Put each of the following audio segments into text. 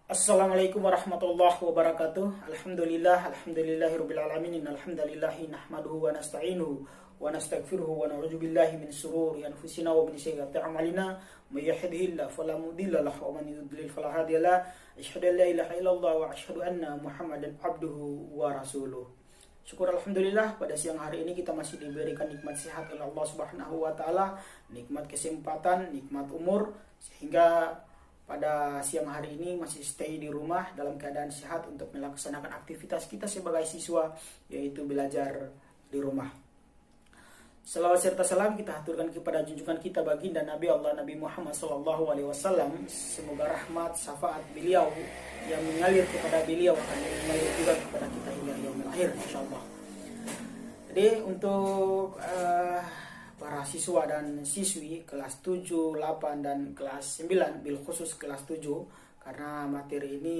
Assalamualaikum warahmatullahi wabarakatuh. Alhamdulillahirabbil alamin. Alhamdulillahi nahmaduhu wa nasta'inuhu wa nastaghfiruhu wa na'udzu billahi min shururi anfusina wa min sayyiati a'malina. May yahdihillahu fala mudilla lahu wa man yudlil fala hadiya lahu. Asyhadu an la ilaha illallah wa asyhadu anna Muhammadan abduhu wa rasuluh. Syukur alhamdulillah, pada siang hari ini kita masih diberikan nikmat sehat oleh Allah Subhanahu wa taala, nikmat kesempatan, nikmat umur, sehingga pada siang hari ini masih stay di rumah dalam keadaan sehat untuk melaksanakan aktivitas kita sebagai siswa, yaitu belajar di rumah. Salawat serta salam kita haturkan kepada junjungan kita baginda Nabi Allah Nabi Muhammad SAW. Semoga rahmat syafaat beliau yang mengalir kepada beliau akan mengalir juga kepada kita hingga yaumil akhir insyaallah. Jadi untuk para siswa dan siswi kelas 7, 8, dan kelas 9, bil khusus kelas 7, karena materi ini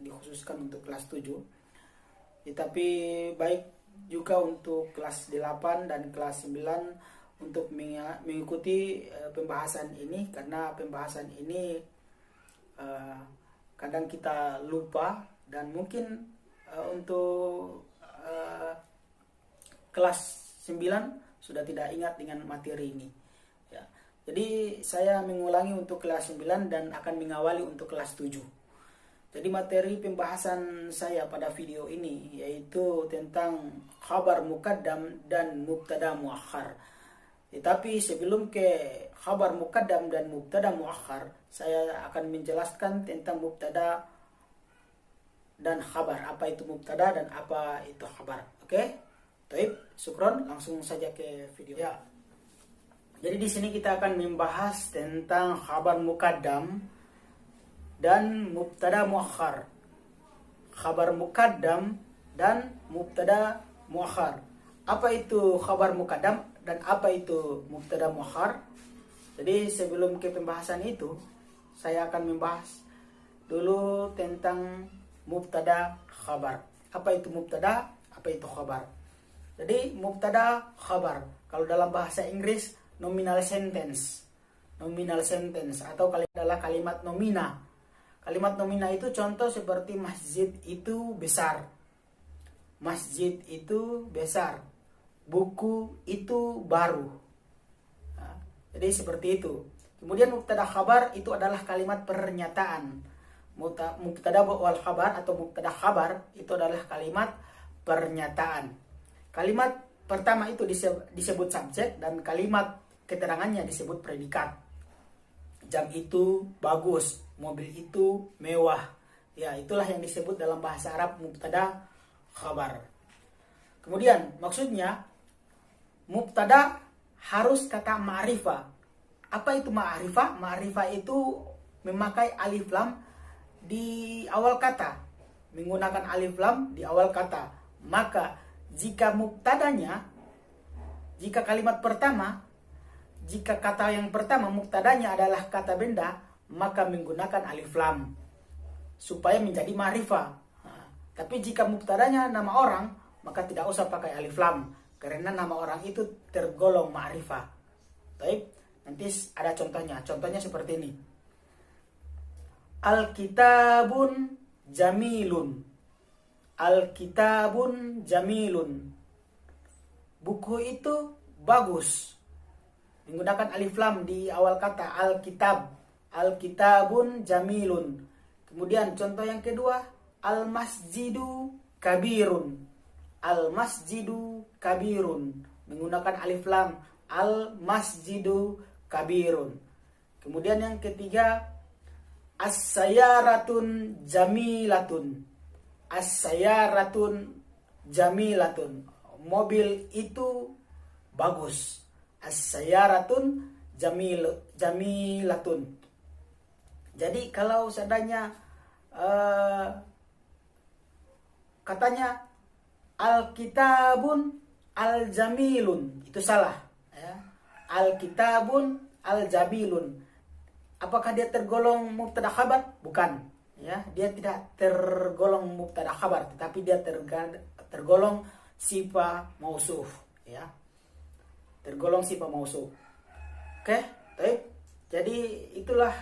dikhususkan untuk kelas 7. Tetapi baik juga untuk kelas 8 dan kelas 9 untuk mengikuti pembahasan ini, karena pembahasan ini kadang kita lupa, dan mungkin untuk kelas 9 sudah tidak ingat dengan materi ini ya. Jadi saya mengulangi untuk kelas 9 dan akan mengawali untuk kelas 7. Jadi materi pembahasan saya pada video ini yaitu tentang khabar muqaddam dan mubtada muakhar. Tetapi sebelum ke khabar muqaddam dan mubtada muakhar, saya akan menjelaskan tentang mubtada dan khabar. Apa itu mubtada dan apa itu khabar. Oke? Baik, syukron, langsung saja ke video ya. Jadi di sini kita akan membahas tentang khabar muqaddam dan mubtada muakhar. Khabar muqaddam dan mubtada muakhar. Apa itu khabar muqaddam dan apa itu mubtada muakhar? Jadi sebelum ke pembahasan itu, saya akan membahas dulu tentang mubtada khabar. Apa itu mubtada? Apa itu khabar? Jadi mubtada khabar, kalau dalam bahasa Inggris nominal sentence. Nominal sentence atau adalah kalimat nomina. Kalimat nomina itu contoh seperti masjid itu besar. Masjid itu besar. Buku itu baru. Nah, jadi seperti itu. Kemudian mubtada khabar itu adalah kalimat pernyataan. Mubtada wal khabar atau mubtada khabar itu adalah kalimat pernyataan. Kalimat pertama itu disebut subjek dan kalimat keterangannya disebut predikat. Jam itu bagus, mobil itu mewah. Ya, itulah yang disebut dalam bahasa Arab mubtada khabar. Kemudian maksudnya mubtada harus kata ma'rifah. Apa itu ma'rifah? Ma'rifah itu memakai alif lam di awal kata. Menggunakan alif lam di awal kata. Maka jika mubtadanya, jika kalimat pertama, jika kata yang pertama mubtadanya adalah kata benda, maka menggunakan alif lam supaya menjadi ma'rifah. Nah, tapi jika mubtadanya nama orang, maka tidak usah pakai alif lam karena nama orang itu tergolong ma'rifah. Baik, nanti ada contohnya. Contohnya seperti ini. Al-kitabun jamilun. Al-kitabun jamilun. Buku itu bagus. Menggunakan alif lam di awal kata al-kitab. Al-kitabun jamilun. Kemudian contoh yang kedua, al-masjidu kabirun. Al-masjidu kabirun. Menggunakan alif lam, al-masjidu kabirun. Kemudian yang ketiga, as-sayaratun jamilatun. As-sayaratun jamilatun. Mobil itu bagus. As-sayaratun jamilatun. Jadi kalau seandainya katanya al-kitabun al-jamilun, itu salah ya. Al-kitabun al-jamilun. Apakah dia tergolong mubtada khabar? Bukan. Ya, dia tidak tergolong mubtada khabar, tetapi dia tergolong sifat mausuf. ya, tergolong sifat mausuf. Oke, baik. Jadi itulah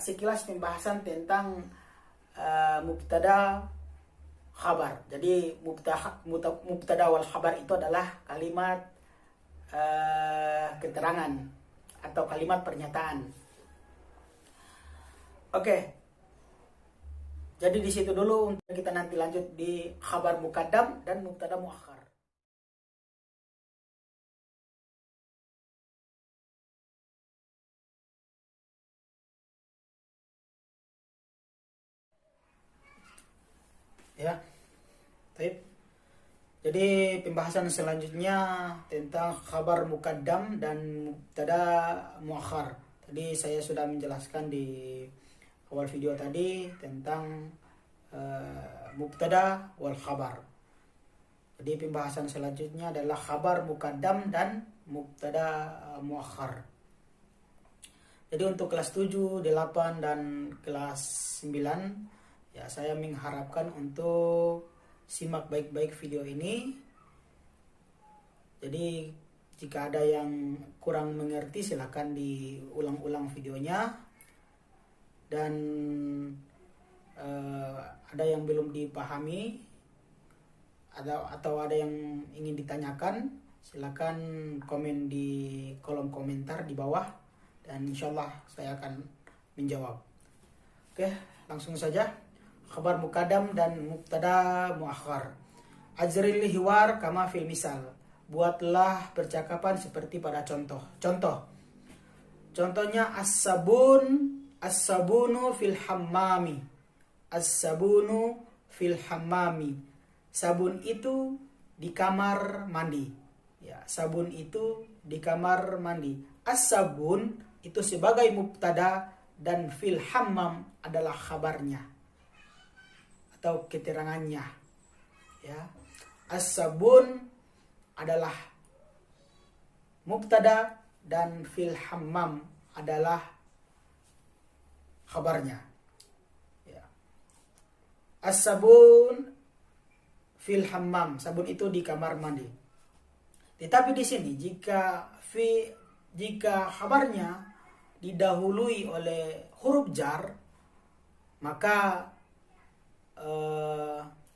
sekilas pembahasan tentang mubtada khabar. Jadi mubtada wal khabar itu adalah kalimat keterangan atau kalimat pernyataan. Oke. Jadi di situ dulu, untuk kita nanti lanjut di khabar muqaddam dan mubtada muakhar. Ya, baik. Jadi pembahasan selanjutnya tentang khabar muqaddam dan mubtada muakhar. Tadi saya sudah menjelaskan di awal video tadi tentang mubtada wal khabar. Jadi pembahasan selanjutnya adalah khabar muqaddam dan mubtada muakhar. Jadi untuk kelas 7, 8 dan kelas 9 ya, saya mengharapkan untuk simak baik-baik video ini. Jadi jika ada yang kurang mengerti silakan diulang-ulang videonya. Dan ada yang belum dipahami atau ada yang ingin ditanyakan, silakan komen di kolom komentar di bawah dan insyaallah saya akan menjawab. Oke, langsung saja. Khabar muqaddam dan mubtada muakhar. Ajril hiwar kama fil misal. Buatlah percakapan seperti pada contoh. Contohnya as-sabunu fil hammami. As-sabunu fil hammami. Sabun itu di kamar mandi. Ya, sabun itu di kamar mandi. As-sabun itu sebagai mubtada dan fil hammam adalah khabarnya atau keterangannya. Ya, as-sabun adalah mubtada dan fil hammam adalah khabarnya. Ya. As-sabun fil hammam, sabun itu di kamar mandi. Tetapi di sini jika khabarnya didahului oleh huruf jar, maka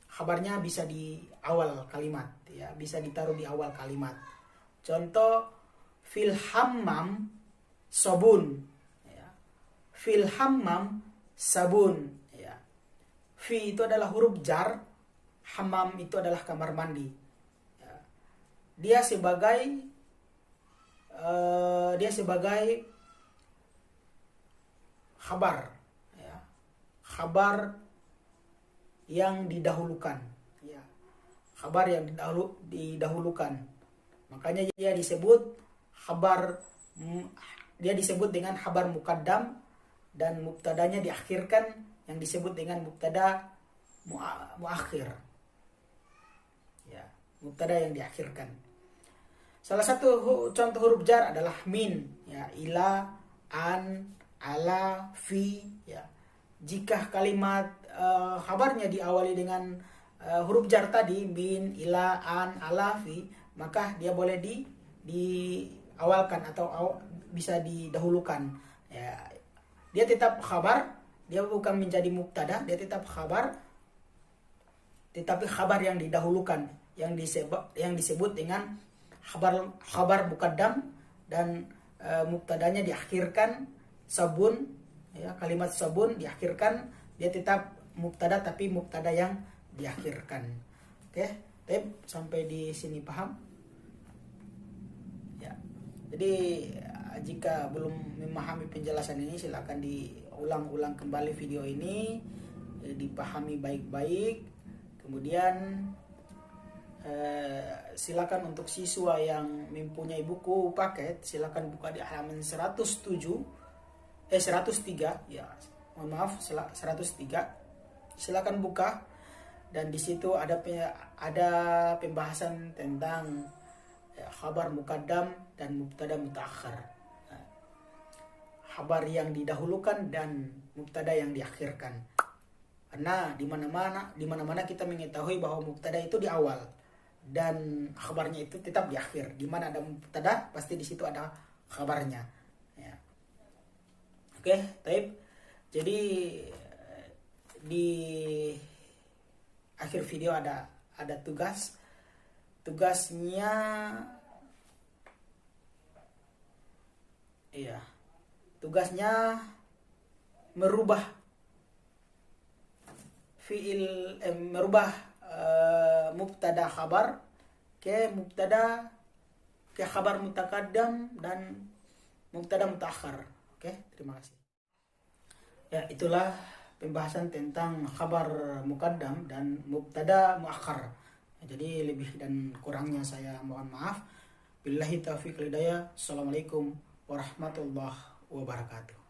khabarnya bisa di awal kalimat, ya, bisa ditaruh di awal kalimat. Contoh fil hammam sabun, ya. Fil hammam sabun, ya. Fi itu adalah huruf jar, hammam itu adalah kamar mandi. Ya. Dia sebagai khabar, ya. Khabar yang didahulukan, ya, khabar yang didahulukan. Makanya dia disebut dengan khabar muqaddam dan mubtadanya diakhirkan yang disebut dengan mubtada muakhir. Ya, mubtada yang diakhirkan. Salah satu contoh huruf jar adalah min, ya, ila, an, ala, fi, ya. Jika kalimat khabarnya diawali dengan huruf jar tadi, min, ila, an, ala, fi, maka dia boleh diawalkan atau bisa didahulukan. Ya, dia tetap khabar, dia bukan menjadi mubtada, dia tetap khabar, tetapi khabar yang didahulukan, yang disebut dengan khabar muqaddam dan mubtadanya diakhirkan sabun, ya, kalimat sabun diakhirkan, dia tetap mubtada tapi mubtada yang diakhirkan. Oke, sampai di sini paham? Ya. Jadi jika belum memahami penjelasan ini silakan diulang-ulang kembali video ini, dipahami baik-baik. Kemudian silakan untuk siswa yang mempunyai buku paket silakan buka di halaman 103 ya. Mohon maaf, 103. Silakan buka dan di situ ada pembahasan tentang khabar muqaddam dan mubtada mutaakhir. Khabar yang didahulukan dan mubtada yang diakhirkan. Karena di mana-mana kita mengetahui bahwa mubtada itu di awal dan khabarnya itu tetap di akhir. Di mana ada mubtada pasti di situ ada khabarnya. Ya. Oke, taib. Jadi di akhir video ada tugas. Tugasnya merubah mubtada khabar ke khabar mutaqaddam dan mubtada mutaakhir. Oke, terima kasih. Ya, itulah pembahasan tentang khabar muqaddam dan mubtada muakhar. Jadi lebih dan kurangnya saya mohon maaf. Billahi taufiq wal hidayah. Assalamualaikum warahmatullahi wabarakatuh.